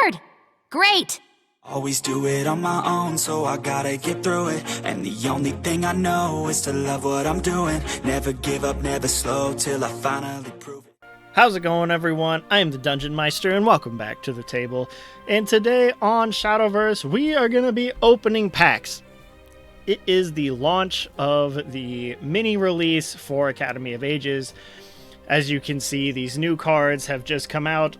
card! Great! Always do it on my own, so I gotta get through it. And the only thing I know is to love what I'm doing. Never give up, never slow, till I finally prove it. How's it going, everyone? I am the Dungeon Meister, and welcome back to the table. And today on Shadowverse, we are going to be opening packs. It is the launch of the mini release for Academy of Ages. As you can see, these new cards have just come out,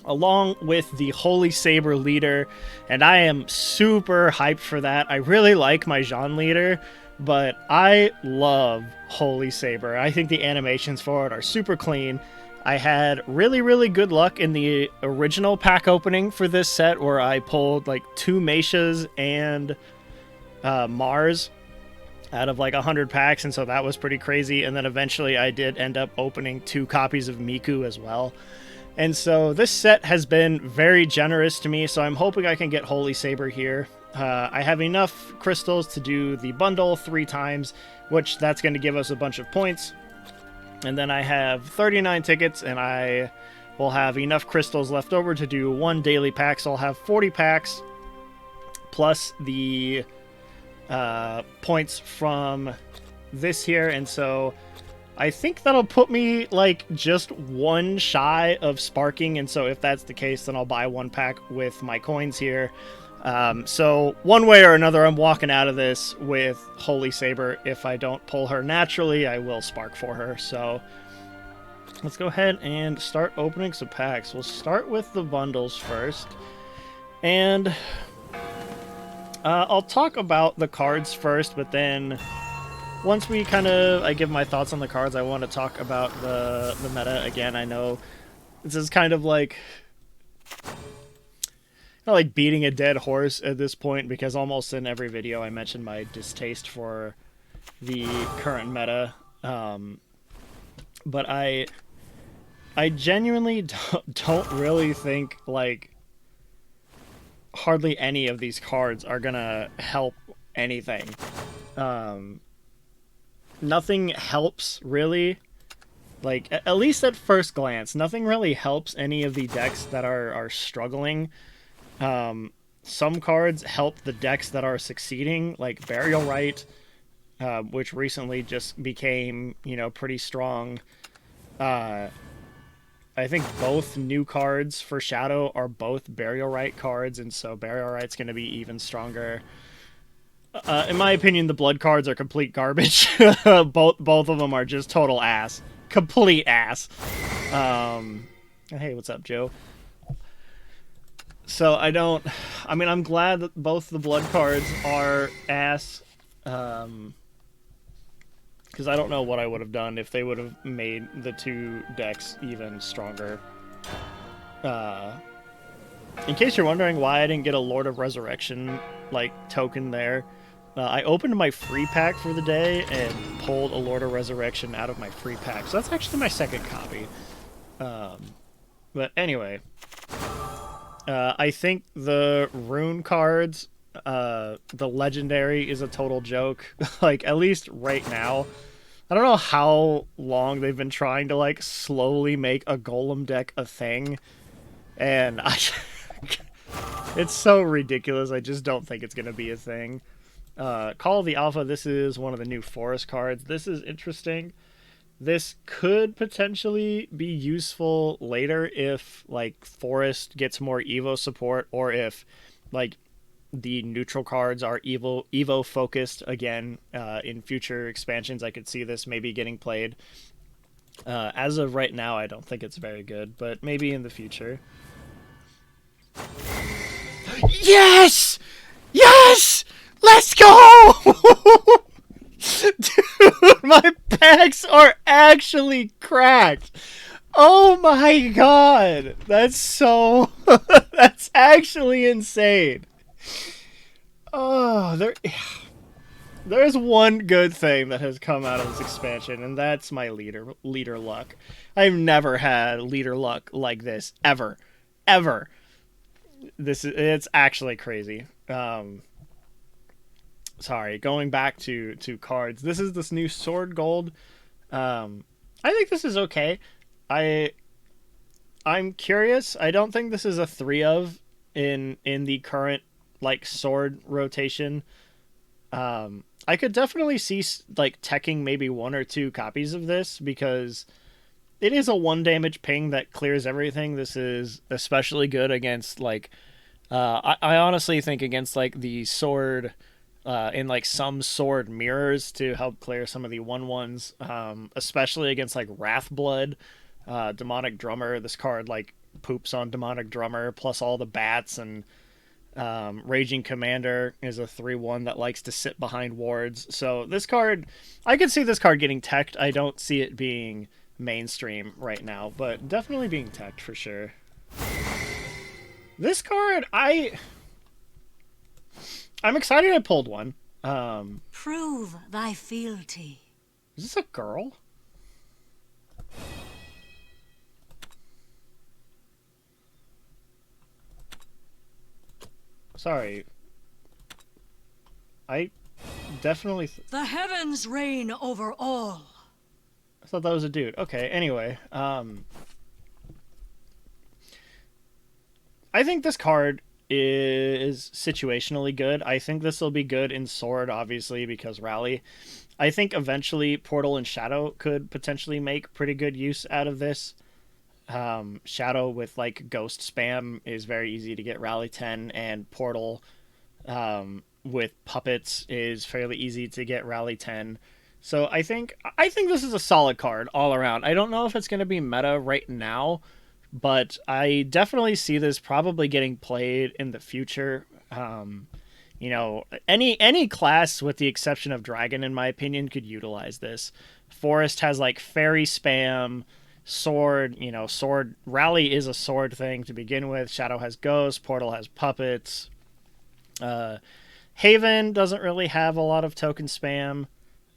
along with the Holy Saber leader, and I am super hyped for that. I really like my Jean leader, but I love Holy Saber. I think the animations for it are super clean. I had really good luck in the original pack opening for this set, where I pulled like 2 Meishas and Mars out of like 100 packs, and so that was pretty crazy. And then eventually I did end up opening 2 copies of Miku as well. And so this set has been very generous to me, so I'm hoping I can get Holy Saber here. I have enough crystals to do the bundle 3 times, which that's going to give us a bunch of points. And then I have 39 tickets, and I will have enough crystals left over to do 1 daily pack, so I'll have 40 packs, plus the points from this here, and so I think that'll put me, like, just 1 shy of sparking, and so if that's the case, then I'll buy 1 pack with my coins here. So one way or another, I'm walking out of this with Holy Saber. If I don't pull her naturally, I will spark for her. So let's go ahead and start opening some packs. We'll start with the bundles first, and I'll talk about the cards first, but then once we I give my thoughts on the cards, I want to talk about the meta again. I know this is kind of like beating a dead horse at this point, because almost in every video I mention my distaste for the current meta. But I genuinely don't really think like hardly any of these cards are gonna help anything. Nothing helps, really. Like, at least at first glance, nothing really helps any of the decks that are struggling. Some cards help the decks that are succeeding, like Burial Rite, which recently just became, pretty strong. I think both new cards for Shadow are both Burial Rite cards, and so Burial Rite's going to be even stronger. In my opinion, the blood cards are complete garbage. Both of them are just total ass. Complete ass. Hey, what's up, Joe? So I'm glad that both the blood cards are ass. Because I don't know what I would have done if they would have made the 2 decks even stronger. In case you're wondering why I didn't get a Lord of Resurrection token there, I opened my free pack for the day and pulled a Lord of Resurrection out of my free pack. So that's actually my 2nd copy. But anyway, I think the rune cards, the legendary, is a total joke. At least right now. I don't know how long they've been trying to slowly make a golem deck a thing, and it's so ridiculous. I just don't think it's gonna be a thing. Call of the Alpha, this is one of the new forest cards. This is interesting. This could potentially be useful later if forest gets more Evo support, or if the neutral cards are Evo focused again. In future expansions, I could see this maybe getting played. As of right now, I don't think it's very good, but maybe in the future. Yes! Yes! Let's go! Dude, my packs are actually cracked. Oh my god. That's so... that's actually insane. Oh, there's one good thing that has come out of this expansion, and that's my leader luck. I've never had leader luck like this, ever. Ever. It's actually crazy. Sorry, going back to cards. This is this new Sword Gold. I think this is okay. I'm curious. I don't think this is a 3 of in the current like sword rotation. I could definitely see like teching maybe one or two copies of this because it is a 1 damage ping that clears everything. This is especially good against like I honestly think against like the sword in like some sword mirrors to help clear some of the 1/1s, especially against like Wrathblood, Demonic Drummer. This card like poops on Demonic Drummer plus all the bats, and Raging Commander is a 3/1 that likes to sit behind wards. So this card, I could see this card getting teched. I don't see it being mainstream right now, but definitely being teched for sure. This card, I'm excited I pulled one. Prove thy fealty. Is this a girl? Sorry. I definitely... The heavens reign over all. I thought that was a dude. Okay, anyway. I think this card is situationally good. I think this will be good in Sword, obviously, because Rally. I think eventually Portal and Shadow could potentially make pretty good use out of this. Shadow with like Ghost spam is very easy to get Rally 10, and Portal with Puppets is fairly easy to get Rally 10. So I think this is a solid card all around. I don't know if it's going to be meta right now, but I definitely see this probably getting played in the future. You know, any class with the exception of Dragon, in my opinion, could utilize this. Forest has like Fairy spam, Sword, you know, Sword Rally is a sword thing to begin with. Shadow has Ghost, Portal has Puppets. Haven doesn't really have a lot of token spam.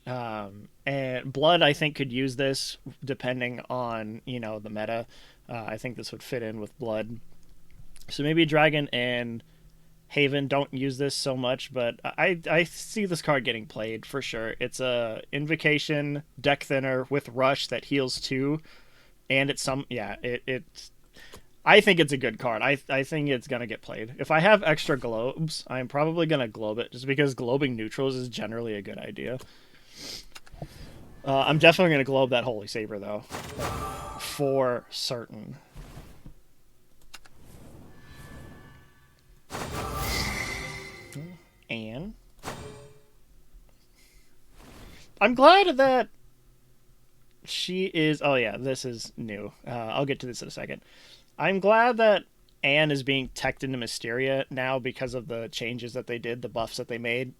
And Blood, I think, could use this depending on, you know, the meta. I think this would fit in with Blood. So maybe Dragon and Haven don't use this so much, but I see this card getting played for sure. It's a Invocation deck thinner with Rush that heals 2, and it's it's... I think it's a good card. I think it's going to get played. If I have extra globes, I'm probably going to globe it, just because globing neutrals is generally a good idea. I'm definitely going to globe that Holy Saber, though. For certain. And I'm glad that she is... Oh, yeah, this is new. I'll get to this in a second. I'm glad that Anne is being teched into Mysteria now because of the changes that they did, the buffs that they made.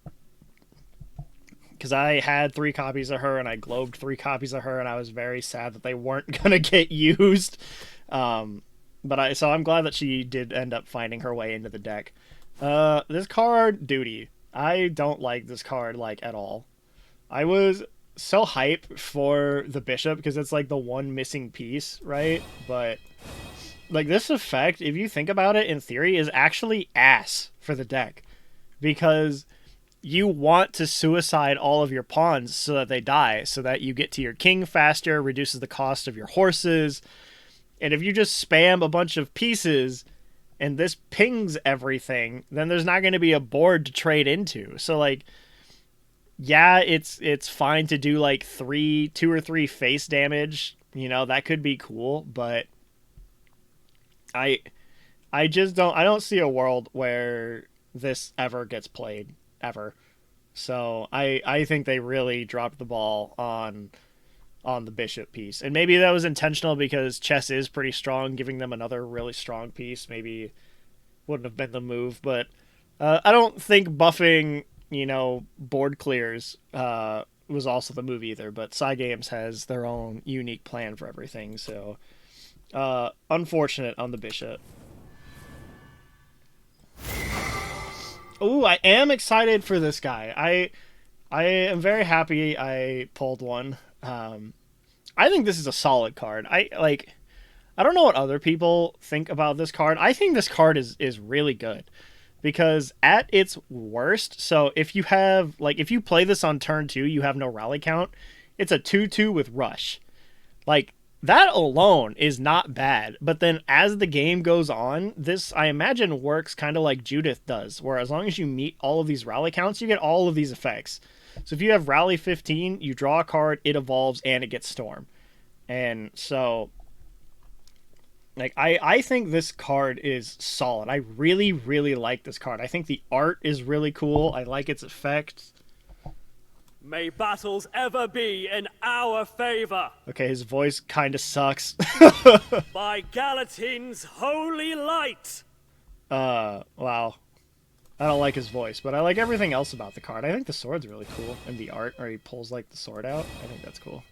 Because I had 3 copies of her, and I globed 3 copies of her, and I was very sad that they weren't going to get used. So I'm glad that she did end up finding her way into the deck. This card, Duty. I don't like this card, like, at all. I was so hype for the Bishop, because it's, like, the one missing piece, right? But, like, this effect, if you think about it, in theory, is actually ass for the deck. Because you want to suicide all of your pawns so that they die, so that you get to your king faster, reduces the cost of your horses. And if you just spam a bunch of pieces and this pings everything, then there's not going to be a board to trade into. So, like, yeah, it's fine to do like 2 or 3 face damage. You know, that could be cool, but I don't see a world where this ever gets played. Ever. So I think they really dropped the ball on the Bishop piece. And maybe that was intentional because chess is pretty strong. Giving them another really strong piece maybe wouldn't have been the move. But I don't think buffing, you know, board clears was also the move either. But Cygames has their own unique plan for everything. So unfortunate on the Bishop. Oh, I am excited for this guy. I am very happy I pulled one. I think this is a solid card. I don't know what other people think about this card. I think this card is really good. Because at its worst, so if you play this on turn 2, you have no rally count, it's a 2/2 with Rush. Like, that alone is not bad. But then as the game goes on, this, I imagine, works kind of like Judith does, where as long as you meet all of these rally counts, you get all of these effects. So if you have rally 15, you draw a card, it evolves, and it gets Storm. And so, like, I think this card is solid. I really, really like this card. I think the art is really cool. I like its effects. May battles ever be in our favor. Okay, his voice kind of sucks. By Galatine's holy light. Wow. I don't like his voice, but I like everything else about the card. I think the sword's really cool, and the art where he pulls like the sword out. I think that's cool.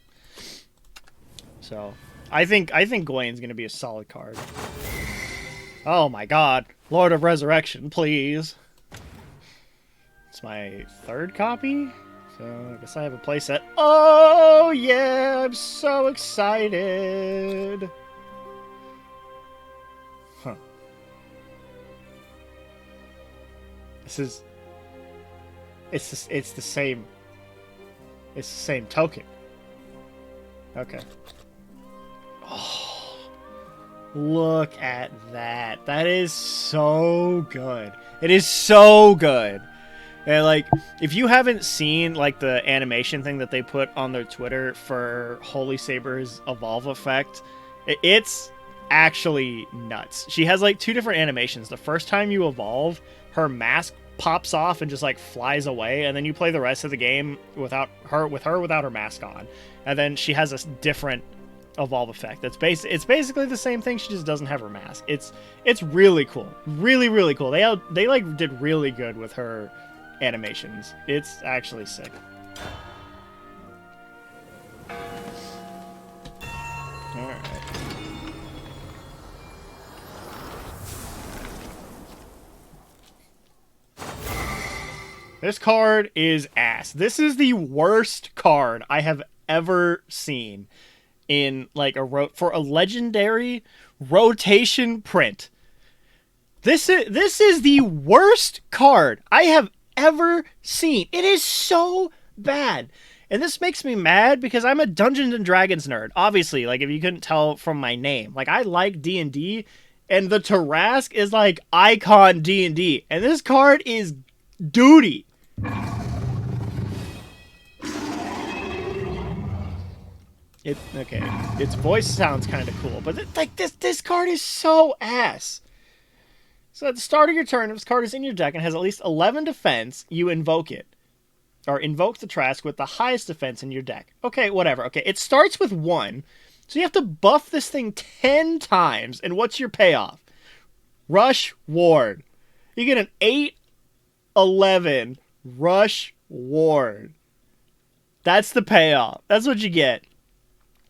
So, I think Gawain's gonna be a solid card. Oh my god. Lord of Resurrection, please. It's my third copy? So, I guess I have a playset. Oh, yeah! I'm so excited! Huh. This is... It's the same... It's the same token. Okay. Oh, look at that. That is so good. It is so good. And, like, if you haven't seen, like, the animation thing that they put on their Twitter for Holy Saber's Evolve effect, it's actually nuts. She has, like, 2 different animations. The first time you evolve, her mask pops off and just, like, flies away, and then you play the rest of the game without her mask on. And then she has a different evolve effect. It's basically the same thing, she just doesn't have her mask. It's really cool. Really, really cool. They like did really good with her animations. It's actually sick. Alright. This card is ass. This is the worst card I have ever seen in like for a legendary rotation print. This is the worst card I have ever seen. It is so bad. And this makes me mad because I'm a Dungeons and Dragons nerd. Obviously, like if you couldn't tell from my name. Like I like D&D, and the TARASQUE is like icon D&D. And this card is duty. Okay, its voice sounds kind of cool, but this card is so ass. So at the start of your turn, if this card is in your deck and has at least 11 defense, you invoke it. Or invoke the TARASQUE with the highest defense in your deck. Okay, whatever. Okay, it starts with 1, so you have to buff this thing 10 times, and what's your payoff? Rush Ward. You get an 8/11 Rush Ward. That's the payoff. That's what you get.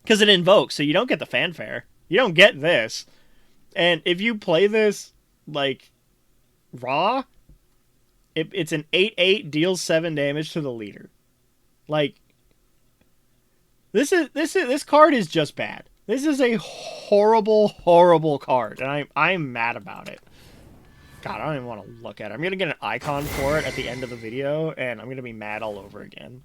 Because it invokes, so you don't get the fanfare. You don't get this. And if you play this like raw, it's an 8/8, deals 7 damage to the leader. Like this card is just bad. This is a horrible card, and I'm mad about it. God, I don't even want to look at it. I'm gonna get an icon for it at the end of the video, and I'm gonna be mad all over again.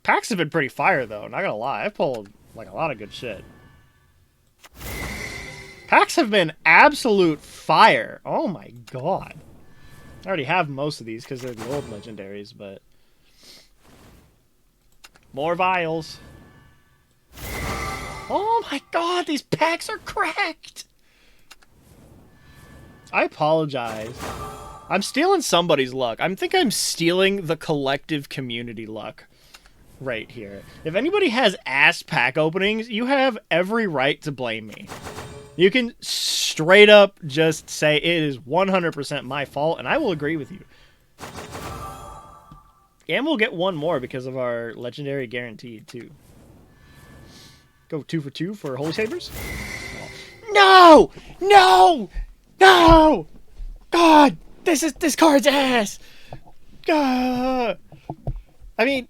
Packs have been pretty fire, though. Not gonna lie, I've pulled like a lot of good shit. Packs have been absolute fire. Oh my god. I already have most of these because they're the old legendaries, but more vials. Oh my god, these packs are cracked. I apologize. I'm stealing somebody's luck. I think I'm stealing the collective community luck right here. If anybody has ass pack openings, you have every right to blame me. You can straight up just say it is 100% my fault, and I will agree with you. And we'll get one more because of our legendary guaranteed, too. Go 2 for 2 for Holy Sabers. No! No! No! God! This card's ass! God! I mean...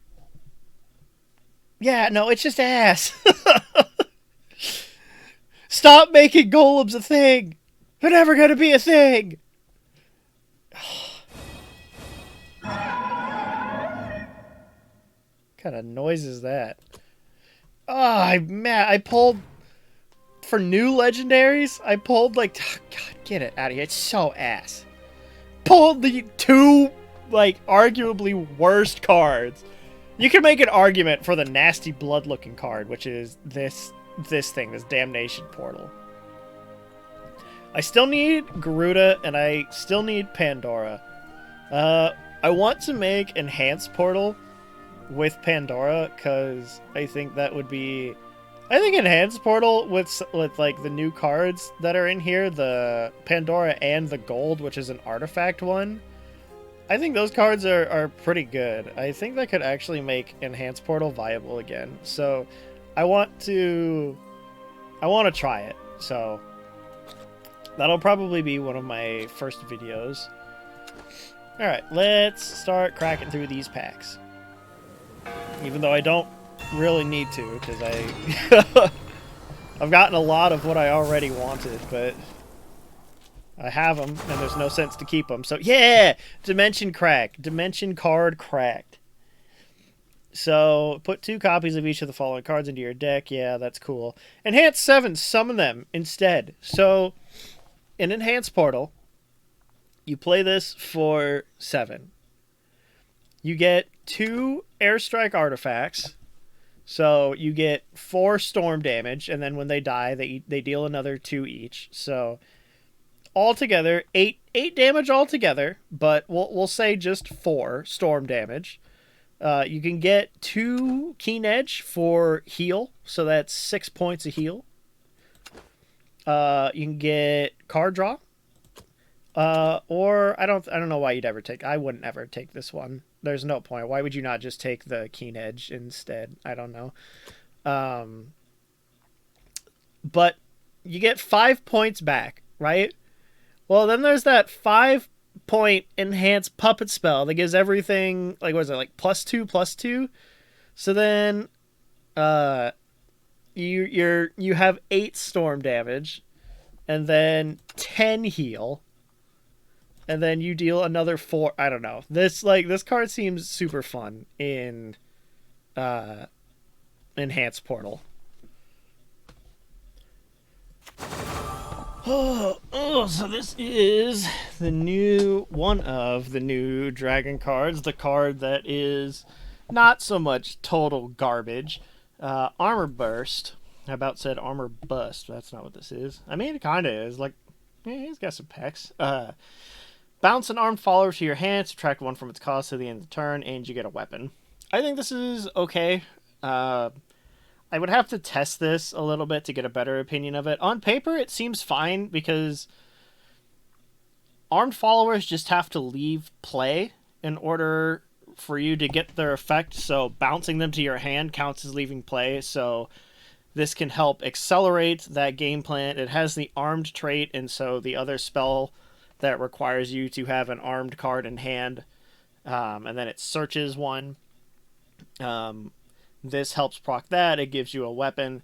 Yeah, no, it's just ass. Stop making golems a thing. They're never gonna be a thing. kind of noise is that? Oh, I'm mad. I pulled for new legendaries. I pulled like, God, get it out of here. It's so ass. Pulled the two like arguably worst cards. You can make an argument for the nasty blood-looking card, which is this thing, this Damnation Portal. I still need Garuda, and I still need Pandora. I want to make Enhanced Portal with Pandora, because I think that would be... I think Enhanced Portal with like the new cards that are in here, the Pandora and the Gold, which is an artifact one. I think those cards are pretty good. I think that could actually make Enhanced Portal viable again. So I want to try it. So that'll probably be one of my first videos. Alright, let's start cracking through these packs. Even though I don't really need to, because I've gotten a lot of what I already wanted, but I have them, and there's no sense to keep them. So, yeah! Dimension crack. Dimension card cracked. So, put 2 copies of each of the following cards into your deck. Yeah, that's cool. Enhance 7. Summon them instead. So, in Enhance Portal, you play this for 7. You get 2 Airstrike artifacts. So, you get 4 storm damage, and then when they die, they deal another 2 each. So... altogether, 8 damage altogether, but we'll say just 4 storm damage. You can get 2 Keen Edge for heal, so that's 6 points of heal. You can get card draw, or I don't know why you'd ever take. I wouldn't ever take this one. There's no point. Why would you not just take the Keen Edge instead? I don't know. But you get 5 points back, right? Well, then there's that 5-point enhanced puppet spell that gives everything, like, what is it, like, +2/+2? So then, you have 8 storm damage, and then 10 heal, and then you deal another 4. I don't know. This card seems super fun in, Enhanced Portal. So this is one of the new dragon cards. The card that is not so much total garbage. Armor Burst. I about said Armor Bust. That's not what this is. I mean, it kind of is. Like, yeah, he's got some pecs. Bounce an armed follower to your hand. Subtract 1 from its cost to the end of the turn, and you get a weapon. I think this is okay. I would have to test this a little bit to get a better opinion of it. On paper, it seems fine because armed followers just have to leave play in order for you to get their effect. So bouncing them to your hand counts as leaving play. So this can help accelerate that game plan. It has the armed trait, and so the other spell that requires you to have an armed card in hand, and then it searches one. This helps proc that. It gives you a weapon,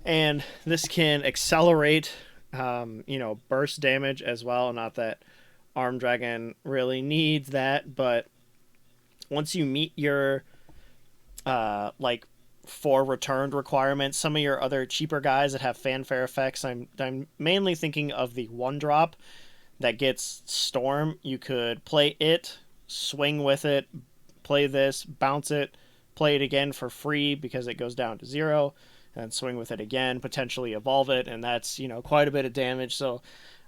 and this can accelerate, burst damage as well. Not that Armed Dragon really needs that, but once you meet your, 4 returned requirements, some of your other cheaper guys that have fanfare effects, I'm mainly thinking of the 1-drop that gets Storm. You could play it, swing with it, play this, bounce it, play it again for free because it goes down to 0, and swing with it again, potentially evolve it, and that's, quite a bit of damage. So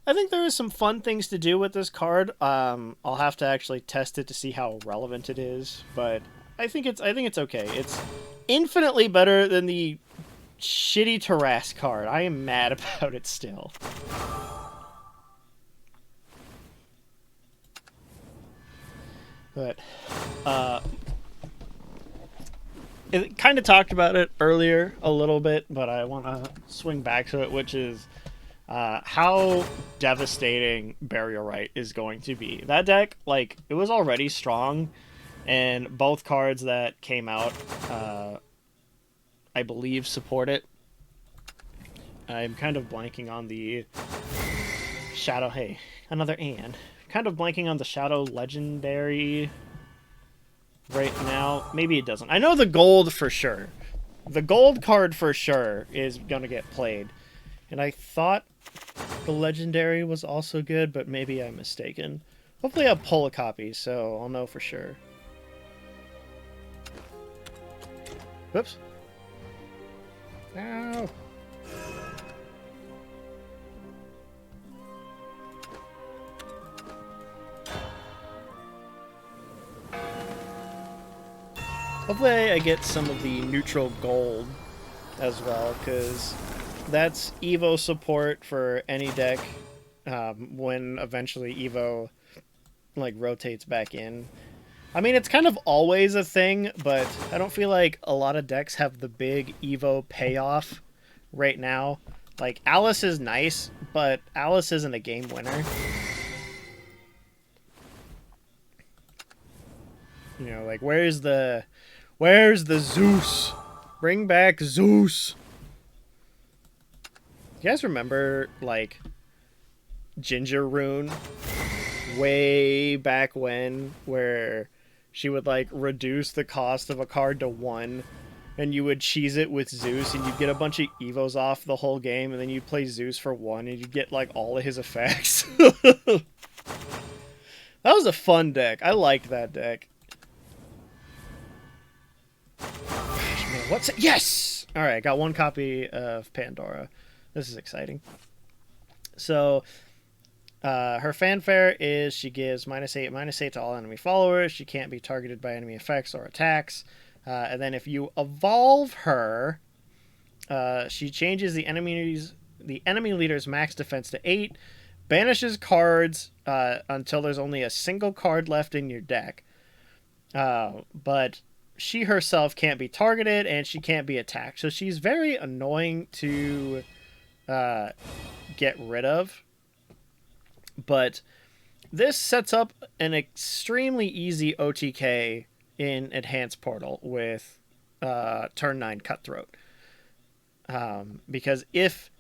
I think there is some fun things to do with this card. I'll have to actually test it to see how relevant it is, but I think it's okay. It's infinitely better than the shitty TARASQUE card. I am mad about it still. But it kind of talked about it earlier a little bit, but I want to swing back to it, which is how devastating Burial Rite is going to be. That deck, it was already strong, and both cards that came out, I believe, support it. I'm kind of blanking on the Shadow... Hey, another Ann. Kind of blanking on the Shadow Legendary right now. Maybe it doesn't. I know the gold for sure. The gold card for sure is going to get played. And I thought the legendary was also good, but maybe I'm mistaken. Hopefully I'll pull a copy, so I'll know for sure. Whoops. Ow. Hopefully I get some of the neutral gold as well, because that's Evo support for any deck when eventually Evo like rotates back in. I mean, it's kind of always a thing, but I don't feel like a lot of decks have the big Evo payoff right now. Like, Alice is nice, but Alice isn't a game winner. You know, like, where's the Zeus? Bring back Zeus. You guys remember, like, Ginger Rune? Way back when, where she would, like, reduce the cost of a card to 1, and you would cheese it with Zeus, and you'd get a bunch of Evos off the whole game, and then you'd play Zeus for 1, and you'd get, like, all of his effects. That was a fun deck. I liked that deck. Gosh, man, what's it? Yes! Alright, got 1 copy of Pandora. This is exciting. So, her fanfare is she gives -8/-8 to all enemy followers. She can't be targeted by enemy effects or attacks. And then if you evolve her, she changes the enemy leader's max defense to 8, banishes cards until there's only a single card left in your deck. But she herself can't be targeted and she can't be attacked. So she's very annoying to get rid of. But this sets up an extremely easy OTK in Enhanced Portal with turn 9 Cutthroat. Because if,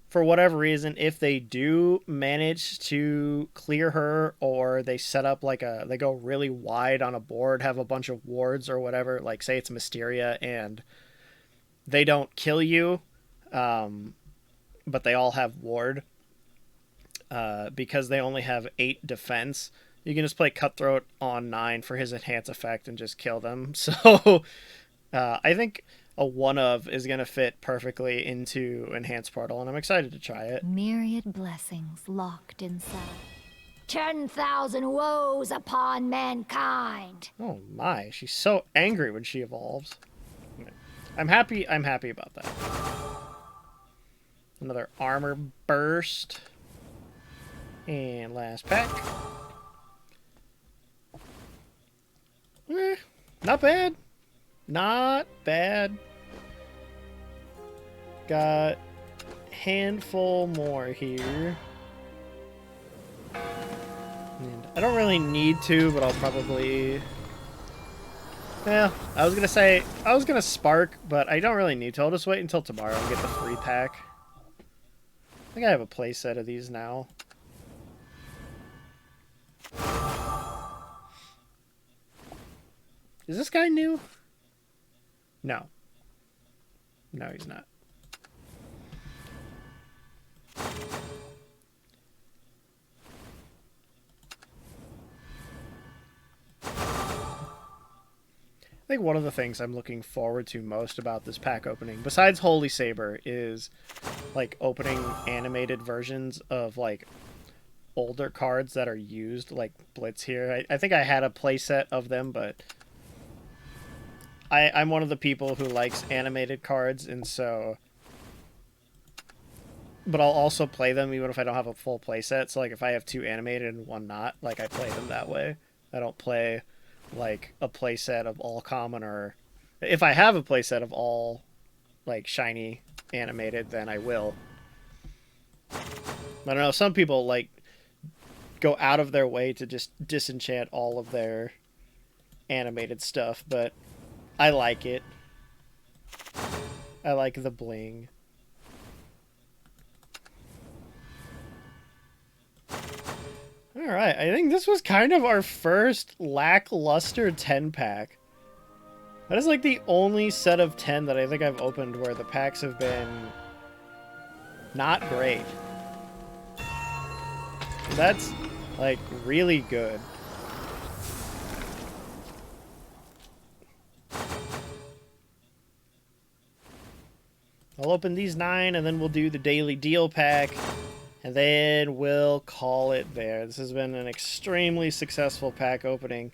for whatever reason, if they do manage to clear her, or they set up like they go really wide on a board, have a bunch of wards or whatever, like say it's Mysteria and they don't kill you, but they all have ward, because they only have 8 defense, you can just play Cutthroat on 9 for his enhance effect and just kill them. So I think a 1-of is going to fit perfectly into Enhanced Portal, and I'm excited to try it. Myriad blessings locked inside. 10,000 woes upon mankind. Oh my, she's so angry when she evolves. I'm happy about that. Another armor burst. And last pack. Not bad. Not bad. Got a handful more here. And I don't really need to, but I'll probably... Yeah, I was gonna spark, but I don't really need to. I'll just wait until tomorrow and get the free pack. I think I have a playset of these now. Is this guy new? No. No, he's not. I think one of the things I'm looking forward to most about this pack opening, besides Holy Saber, is like opening animated versions of like older cards that are used, like Blitz here. I think I had a playset of them, but I'm one of the people who likes animated cards, and so... But I'll also play them even if I don't have a full playset. So like if I have 2 animated and 1 not, like I play them that way. I don't play like a playset of all common, or if I have a playset of all like shiny animated, then I will. I don't know, some people like go out of their way to just disenchant all of their animated stuff, but I like it. I like the bling. Alright, I think this was kind of our first lackluster 10-pack. That is like the only set of 10 that I think I've opened where the packs have been not great. That's like really good. I'll open these 9 and then we'll do the daily deal pack and then we'll call it there. This has been an extremely successful pack opening.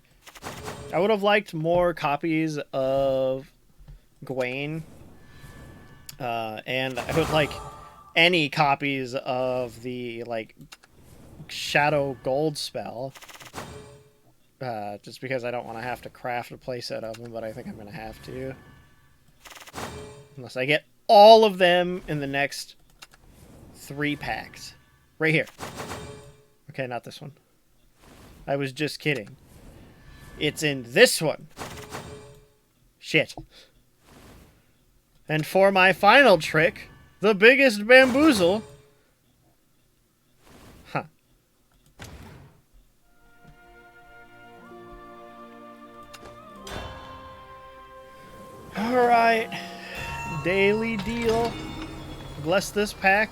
I would have liked more copies of Gawain, and I would like any copies of the like Shadow Gold spell, just because I don't want to have to craft a playset of them, but I think I'm going to have to. Unless I get all of them in the next 3 packs. Right here. Okay, not this one. I was just kidding. It's in this one. Shit. And for my final trick, the biggest bamboozle. Huh. Alright. Daily deal. Bless this pack.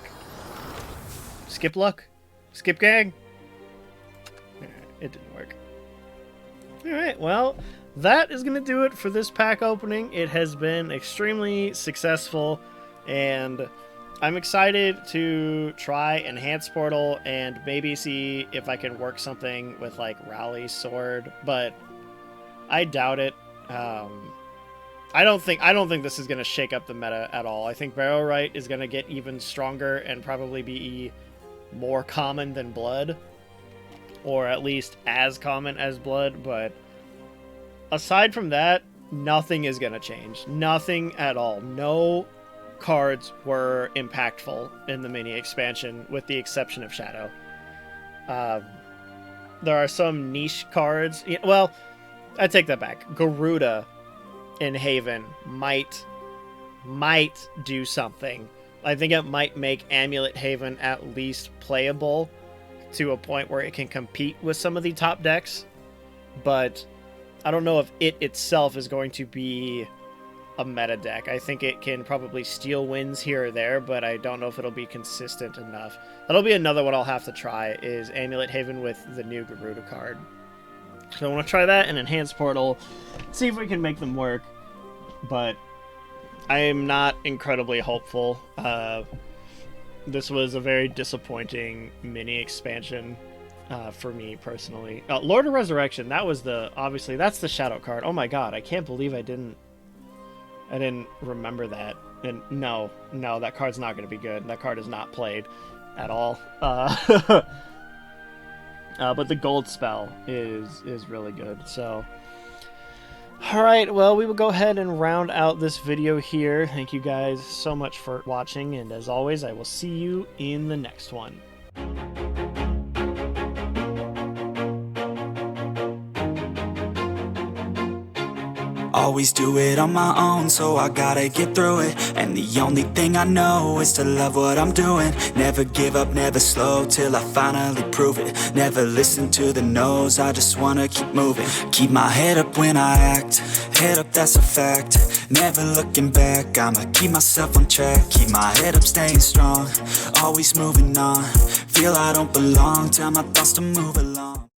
Skip luck. Skip gang. It didn't work. Alright, well, that is going to do it for this pack opening. It has been extremely successful, and I'm excited to try Enhanced Portal and maybe see if I can work something with, like, Rowley's sword, but I doubt it. I don't think this is going to shake up the meta at all. I think Barrow Right is going to get even stronger and probably be more common than Blood, or at least as common as Blood, but aside from that, nothing is going to change. Nothing at all. No cards were impactful in the mini expansion, with the exception of Shadow. There are some niche cards. Well, I take that back. Garuda in Haven might do something. I think it might make Amulet Haven at least playable to a point where it can compete with some of the top decks, but I don't know if it itself is going to be a meta deck. I think it can probably steal wins here or there, but I don't know if it'll be consistent enough. That'll be another one I'll have to try, is Amulet Haven with the new Garuda card. So I want to try that and Enhanced Portal, see if we can make them work, but I am not incredibly hopeful. This was a very disappointing mini expansion for me personally. Lord of Resurrection, that was obviously that's the Shadow card. Oh my god, I can't believe I didn't remember that. And no, that card's not going to be good. That card is not played at all. But the gold spell is really good. So, alright, well, we will go ahead and round out this video here. Thank you guys so much for watching, and as always, I will see you in the next one. Always do it on my own, so I gotta get through it. And the only thing I know is to love what I'm doing. Never give up, never slow, till I finally prove it. Never listen to the no's, I just wanna keep moving. Keep my head up when I act, head up, that's a fact. Never looking back, I'ma keep myself on track. Keep my head up, staying strong, always moving on. Feel I don't belong, tell my thoughts to move along.